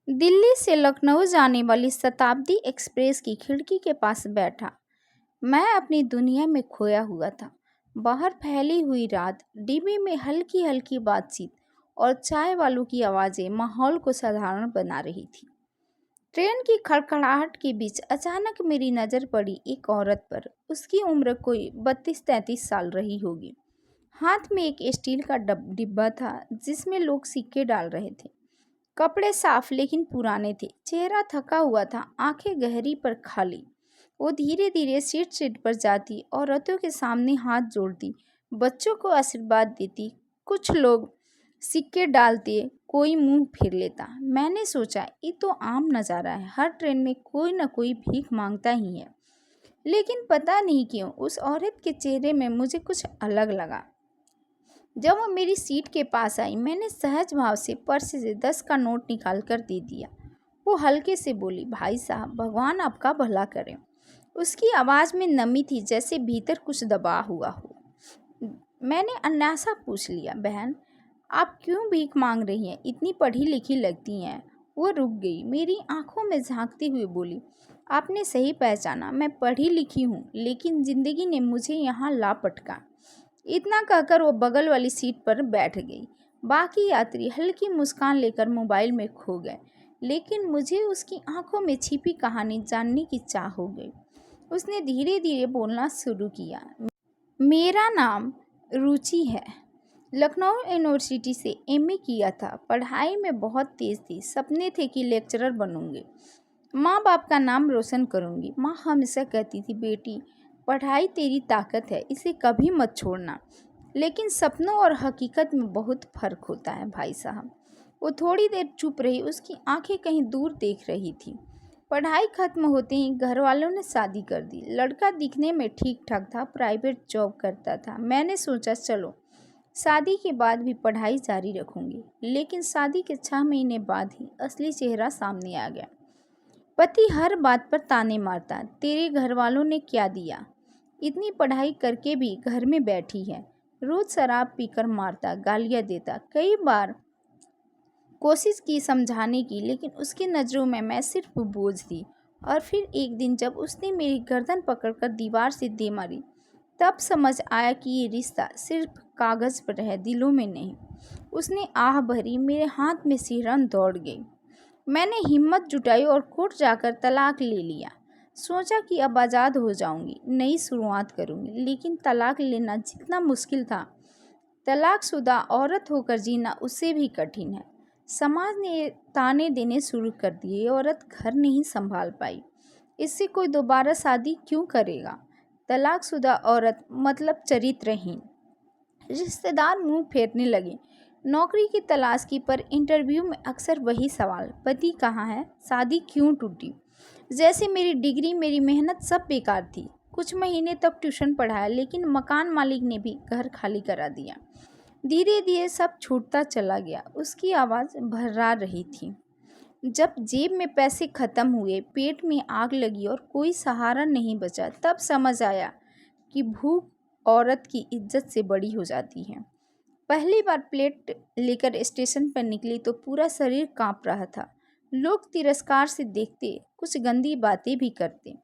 दिल्ली से लखनऊ जाने वाली शताब्दी एक्सप्रेस की खिड़की के पास बैठा मैं अपनी दुनिया में खोया हुआ था। बाहर फैली हुई रात, डिब्बे में हल्की हल्की बातचीत और चाय वालों की आवाज़ें माहौल को साधारण बना रही थी। ट्रेन की खड़खड़ाहट के बीच अचानक मेरी नज़र पड़ी एक औरत पर। उसकी उम्र कोई 32-33 साल रही होगी। हाथ में एक स्टील का डिब्बा था जिसमें लोग सिक्के डाल रहे थे। कपड़े साफ लेकिन पुराने थे। चेहरा थका हुआ था, आंखें गहरी पर खाली। वो धीरे धीरे सीट सीट पर जाती, औरतों के सामने हाथ जोड़ती, बच्चों को आशीर्वाद देती। कुछ लोग सिक्के डालते, कोई मुंह फेर लेता। मैंने सोचा ये तो आम नज़ारा है, हर ट्रेन में कोई ना कोई भीख मांगता ही है। लेकिन पता नहीं क्यों उस औरत के चेहरे में मुझे कुछ अलग लगा। जब वो मेरी सीट के पास आई, मैंने सहज भाव से पर्स से 10 का नोट निकाल कर दे दिया। वो हल्के से बोली, भाई साहब, भगवान आपका भला करे। उसकी आवाज़ में नमी थी, जैसे भीतर कुछ दबा हुआ हो। मैंने अन्नासा पूछ लिया, बहन आप क्यों भीख मांग रही हैं? इतनी पढ़ी लिखी लगती हैं। वो रुक गई, मेरी आंखों में झांकती हुई बोली, आपने सही पहचाना, मैं पढ़ी लिखी हूँ, लेकिन ज़िंदगी ने मुझे यहाँ ला पटका। इतना कहकर वो बगल वाली सीट पर बैठ गई। बाकी यात्री हल्की मुस्कान लेकर मोबाइल में खो गए, लेकिन मुझे उसकी आंखों में छिपी कहानी जानने की चाह हो गई। उसने धीरे धीरे बोलना शुरू किया, मेरा नाम रुचि है। लखनऊ यूनिवर्सिटी से एमए किया था। पढ़ाई में बहुत तेज थी। सपने थे कि लेक्चरर बनूंगी, माँ बाप का नाम रोशन करूंगी। माँ हमेशा कहती थी, बेटी पढ़ाई तेरी ताकत है, इसे कभी मत छोड़ना। लेकिन सपनों और हकीकत में बहुत फ़र्क होता है भाई साहब। वो थोड़ी देर चुप रही, उसकी आंखें कहीं दूर देख रही थी। पढ़ाई खत्म होते ही घर वालों ने शादी कर दी। लड़का दिखने में ठीक ठाक था, प्राइवेट जॉब करता था। मैंने सोचा चलो शादी के बाद भी पढ़ाई जारी रखूंगी, लेकिन शादी के 6 महीने बाद ही असली चेहरा सामने आ गया। पति हर बात पर ताने मारता, तेरे घर वालों ने क्या दिया, इतनी पढ़ाई करके भी घर में बैठी है। रोज शराब पीकर मारता, गालियाँ देता। कई बार कोशिश की समझाने की, लेकिन उसकी नज़रों में मैं सिर्फ बोझ थी। और फिर एक दिन जब उसने मेरी गर्दन पकड़कर दीवार से दे मारी, तब समझ आया कि ये रिश्ता सिर्फ कागज़ पर है, दिलों में नहीं। उसने आह भरी, मेरे हाथ में सिरन दौड़ गई। मैंने हिम्मत जुटाई और कोर्ट जाकर तलाक ले लिया। सोचा कि अब आज़ाद हो जाऊंगी, नई शुरुआत करूंगी। लेकिन तलाक लेना जितना मुश्किल था, तलाकशुदा औरत होकर जीना उससे भी कठिन है। समाज ने ताने देने शुरू कर दिए, ये औरत घर नहीं संभाल पाई, इससे कोई दोबारा शादी क्यों करेगा? तलाकशुदा औरत मतलब चरित्रहीन। रिश्तेदार मुंह फेरने लगे। नौकरी की तलाश की, पर इंटरव्यू में अक्सर वही सवाल, पति कहाँ है, शादी क्यों टूटी? जैसे मेरी डिग्री, मेरी मेहनत सब बेकार थी। कुछ महीने तक ट्यूशन पढ़ाया, लेकिन मकान मालिक ने भी घर खाली करा दिया। धीरे धीरे सब छूटता चला गया। उसकी आवाज़ भर्रा रही थी। जब जेब में पैसे खत्म हुए, पेट में आग लगी और कोई सहारा नहीं बचा, तब समझ आया कि भूख औरत की इज्जत से बड़ी हो जाती है। पहली बार प्लेट लेकर स्टेशन पर निकली तो पूरा शरीर कांप रहा था। लोग तिरस्कार से देखते, कुछ गंदी बातें भी करते,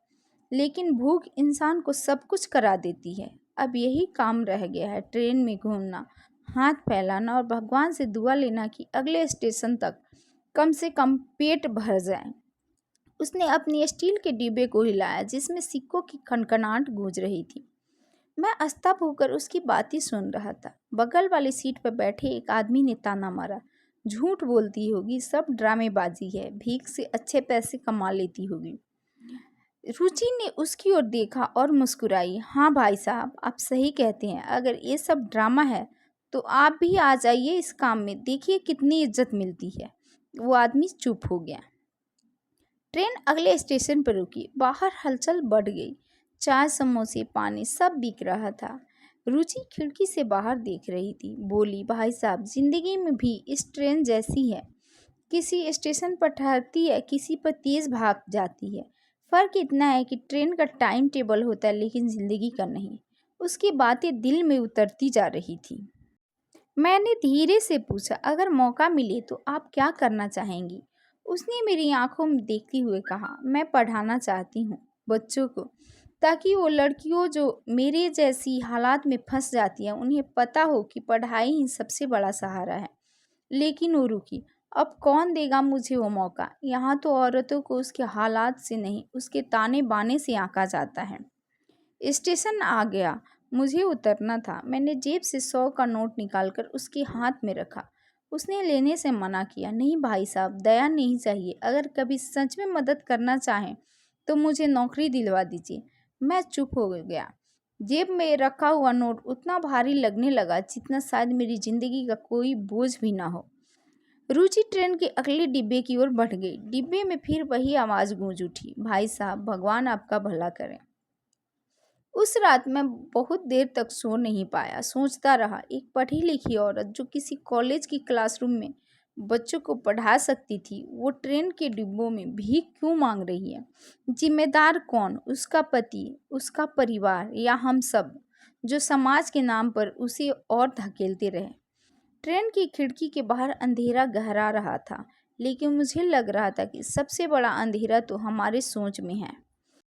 लेकिन भूख इंसान को सब कुछ करा देती है। अब यही काम रह गया है, ट्रेन में घूमना, हाथ फैलाना और भगवान से दुआ लेना कि अगले स्टेशन तक कम से कम पेट भर जाए। उसने अपनी स्टील के डिब्बे को हिलाया, जिसमें सिक्कों की खनखनाहट गूंज रही थी। मैं अस्तब होकर उसकी बातें सुन रहा था। बगल वाली सीट पर बैठे एक आदमी ने ताना मारा, झूठ बोलती होगी, सब ड्रामेबाजी है, भीख से अच्छे पैसे कमा लेती होगी। रुचि ने उसकी ओर देखा और मुस्कुराई, हाँ भाई साहब, आप सही कहते हैं। अगर ये सब ड्रामा है तो आप भी आ जाइए इस काम में, देखिए कितनी इज्जत मिलती है। वो आदमी चुप हो गया। ट्रेन अगले स्टेशन पर रुकी। बाहर हलचल बढ़ गई। चाय, समोसे, पानी सब बिक रहा था। रुचि खिड़की से बाहर देख रही थी। बोली, भाई साहब, जिंदगी में भी इस ट्रेन जैसी है, किसी स्टेशन पर ठहरती है, किसी पर तेज भाग जाती है। फर्क इतना है कि ट्रेन का टाइम टेबल होता है, लेकिन जिंदगी का नहीं। उसकी बातें दिल में उतरती जा रही थी। मैंने धीरे से पूछा, अगर मौका मिले तो आप क्या करना चाहेंगी? उसने मेरी आंखों में देखते हुए कहा, मैं पढ़ाना चाहती हूँ बच्चों को, ताकि वो लड़कियों जो मेरे जैसी हालात में फंस जाती हैं उन्हें पता हो कि पढ़ाई ही सबसे बड़ा सहारा है। लेकिन वो रुकी। अब कौन देगा मुझे वो मौका? यहाँ तो औरतों को उसके हालात से नहीं, उसके ताने बाने से आंका जाता है। स्टेशन आ गया। मुझे उतरना था। मैंने जेब से 100 का नोट निकालकर उसके हाथ में रखा। उसने लेने से मना किया। नहीं भाई साहब, दया नहीं चाहिए। अगर कभी सच में मदद करना चाहें तो मुझे नौकरी दिलवा दीजिए। मैं चुप हो गया। जेब में रखा हुआ नोट उतना भारी लगने लगा जितना शायद मेरी जिंदगी का कोई बोझ भी ना हो। रुचि ट्रेन के अगले डिब्बे की ओर बढ़ गई। डिब्बे में फिर वही आवाज़ गूंज उठी, भाई साहब, भगवान आपका भला करे। उस रात मैं बहुत देर तक सो नहीं पाया। सोचता रहा, एक पढ़ी लिखी औरत जो किसी कॉलेज की क्लासरूम में बच्चों को पढ़ा सकती थी, वो ट्रेन के डिब्बों में भीख क्यों मांग रही है? जिम्मेदार कौन? उसका पति, उसका परिवार, या हम सब जो समाज के नाम पर उसे और धकेलते रहे? ट्रेन की खिड़की के बाहर अंधेरा गहरा रहा था, लेकिन मुझे लग रहा था कि सबसे बड़ा अंधेरा तो हमारे सोच में है।